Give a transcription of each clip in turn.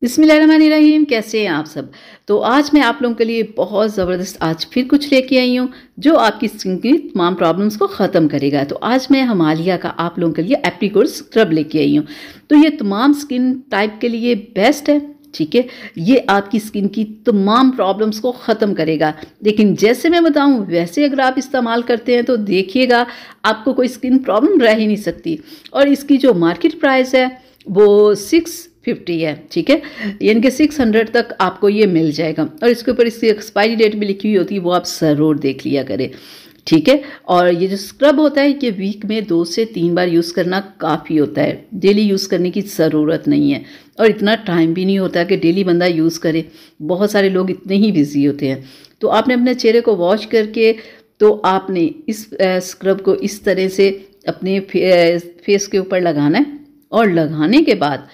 बिस्मिल्लाहिर्रहमानिर्रहीम। कैसे हैं आप सब। तो आज मैं आप लोगों के लिए बहुत ज़बरदस्त आज फिर कुछ लेके आई हूँ जो आपकी स्किन की तमाम प्रॉब्लम्स को ख़त्म करेगा। तो आज मैं हिमालय का आप लोगों के लिए एप्रीकोट स्क्रब लेके आई हूँ। तो ये तमाम स्किन टाइप के लिए बेस्ट है। ठीक है, ये आपकी स्किन की तमाम प्रॉब्लम्स को ख़त्म करेगा। लेकिन जैसे मैं बताऊं वैसे अगर आप इस्तेमाल करते हैं तो देखिएगा आपको कोई स्किन प्रॉब्लम रह ही नहीं सकती। और इसकी जो मार्केट प्राइस है वो 650 है। ठीक है, यानी कि 600 तक आपको ये मिल जाएगा। और इसके ऊपर इसकी एक्सपायरी डेट भी लिखी हुई होती है, वो आप ज़रूर देख लिया करें। ठीक है, और ये जो स्क्रब होता है ये वीक में 2 से 3 बार यूज़ करना काफ़ी होता है। डेली यूज़ करने की ज़रूरत नहीं है और इतना टाइम भी नहीं होता कि डेली बंदा यूज़ करे। बहुत सारे लोग इतने ही बिजी होते हैं। तो आपने अपने चेहरे को वॉश करके तो आपने इस स्क्रब को इस तरह से अपने फेस के ऊपर लगाना है। और लगाने के बाद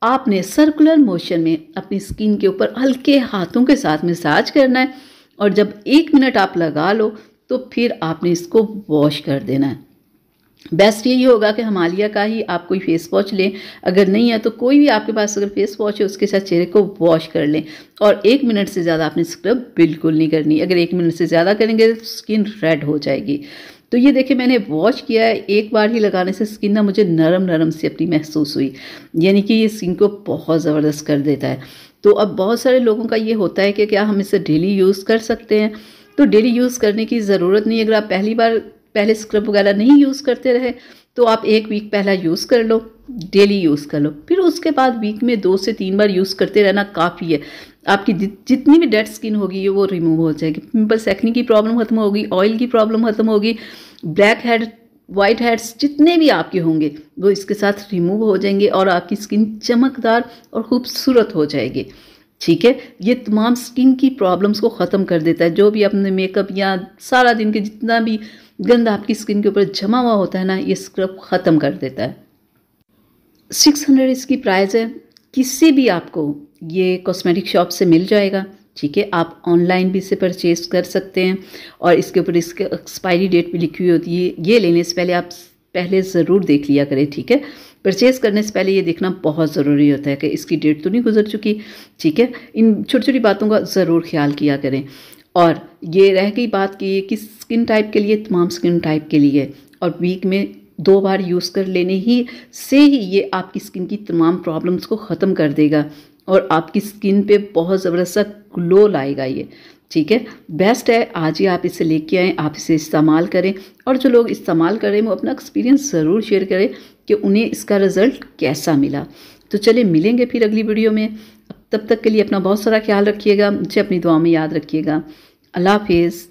आपने सर्कुलर मोशन में अपनी स्किन के ऊपर हल्के हाथों के साथ मसाज करना है। और जब 1 मिनट आप लगा लो तो फिर आपने इसको वॉश कर देना है। बेस्ट यही होगा कि हिमालय का ही आप कोई फेस वॉश लें। अगर नहीं है तो कोई भी आपके पास अगर फेस वॉश है उसके साथ चेहरे को वॉश कर लें। और 1 मिनट से ज़्यादा आपने स्क्रब बिल्कुल नहीं करनी। अगर 1 मिनट से ज़्यादा करेंगे तो स्किन रेड हो जाएगी। तो ये देखिए मैंने वॉश किया है। एक बार ही लगाने से स्किन ना मुझे नरम नरम सी अपनी महसूस हुई, यानी कि ये स्किन को बहुत ज़बरदस्त कर देता है। तो अब बहुत सारे लोगों का ये होता है कि क्या हम इसे डेली यूज़ कर सकते हैं। तो डेली यूज़ करने की ज़रूरत नहीं। अगर आप पहले स्क्रब वगैरह नहीं यूज़ करते रहे तो आप 1 वीक पहला यूज़ कर लो, डेली यूज़ कर लो। फिर उसके बाद वीक में 2 से 3 बार यूज़ करते रहना काफ़ी है। आपकी जितनी भी डेड स्किन होगी वो रिमूव हो जाएगी। पिंपल्स एक्ने की प्रॉब्लम खत्म होगी, ऑयल की प्रॉब्लम खत्म होगी, ब्लैक हेड वाइट हेड्स जितने भी आपके होंगे वो इसके साथ रिमूव हो जाएंगे और आपकी स्किन चमकदार और खूबसूरत हो जाएगी। ठीक है, ये तमाम स्किन की प्रॉब्लम्स को ख़त्म कर देता है। जो भी अपने मेकअप या सारा दिन के जितना भी गंद आपकी स्किन के ऊपर जमा हुआ होता है ना, ये स्क्रब ख़त्म कर देता है। 600 इसकी प्राइस है। किसी भी आपको ये कॉस्मेटिक शॉप से मिल जाएगा। ठीक है, आप ऑनलाइन भी इसे परचेज कर सकते हैं। और इसके ऊपर इसके एक्सपायरी डेट भी लिखी हुई होती है। ये लेने से पहले आप पहले ज़रूर देख लिया करें। ठीक है, परचेज करने से पहले ये देखना बहुत ज़रूरी होता है कि इसकी डेट तो नहीं गुजर चुकी। ठीक है, इन छोटी छोटी बातों का ज़रूर ख्याल किया करें। और ये रह गई बात कि किस स्किन टाइप के लिए, तमाम स्किन टाइप के लिए। और वीक में 2 बार यूज़ कर लेने ही से ही ये आपकी स्किन की तमाम प्रॉब्लम्स को ख़त्म कर देगा और आपकी स्किन पे बहुत ज़बरदस्त सा ग्लो लाएगा ये। ठीक है, बेस्ट है। आज ही आप इसे लेके आएँ, आप इसे इस्तेमाल करें। और जो लोग इस्तेमाल करें वो अपना एक्सपीरियंस ज़रूर शेयर करें कि उन्हें इसका रिज़ल्ट कैसा मिला। तो चलिए मिलेंगे फिर अगली वीडियो में। तब तक के लिए अपना बहुत सारा ख्याल रखिएगा, मुझे अपनी दुआ में याद रखिएगा। अल्लाह हाफिज़।